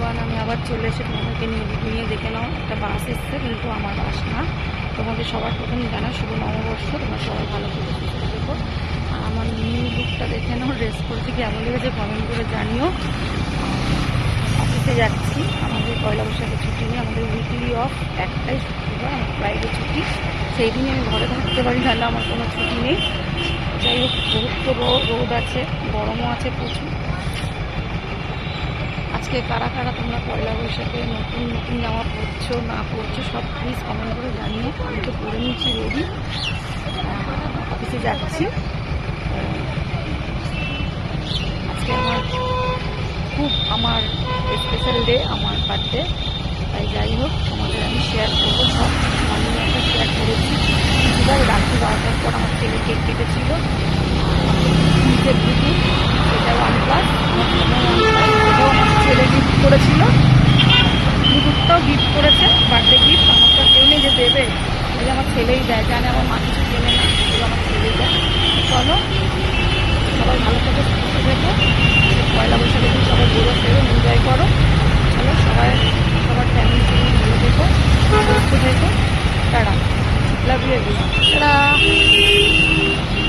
Everyone, আমি আবার চলে এসে তোমাদেরকে নিয়ে দেখে নাও। একটা বাস এসছে, কিন্তু আমার বাস না। তোমাদের সবার প্রথমে জানা শুভ নববর্ষ, তোমরা সবাই ভালো করে সুস্থ দেখো। আর আমার নিউ লুকটা দেখে নাও, ড্রেস পরেছি, কেমন লেগেছে কমেন্ট করে জানিও। অফিসে যাচ্ছি, আমাদের পয়লা বৈশাখের ছুটি নেই, আমাদের উইকলি অফ একটাই শুক্রবার, আমার ফ্রাইডে ছুটি। সেই দিনে আমি ঘরে থাকতে পারি, নাহলে আমার কোনো ছুটি নেই। যাই হোক, বহুত তো রোদ আছে, গরমও আছে প্রচুর। আজকে কারা কারা তোমরা পয়লা বৈশাখে নতুন নতুন জামা পরছো না পরছো সব প্লিজ কমেন্ট করে জানিও। আমি তো পরে নিচ্ছি রেডি, অফিসে যাচ্ছি। আজকে আমার স্পেশাল ডে, আমার বার্থডে। তাই যাই হোক, তোমাদের আমি শেয়ার করবো সব। আমি একটা শেয়ার করেছি কিছুবার রাত্রি 12টার পর আমার ছেলে কেক কেটেছিল, নিজের দিদি, সেটাও OnePlus, আমার ফোনও OnePlus, সেটাও আমার ছেলে গিফট করেছিল। ব্লুটুথটাও গিফট করেছে, বার্থডে গিফট। আমার তো কেউ নেই যে দেবে, এই আমার ছেলেই দেয়, জানে আমার মা কিছু কেনে না, এগুলো আমার ছেলেই দেয়। চলো, সবাই ভালো থাকে,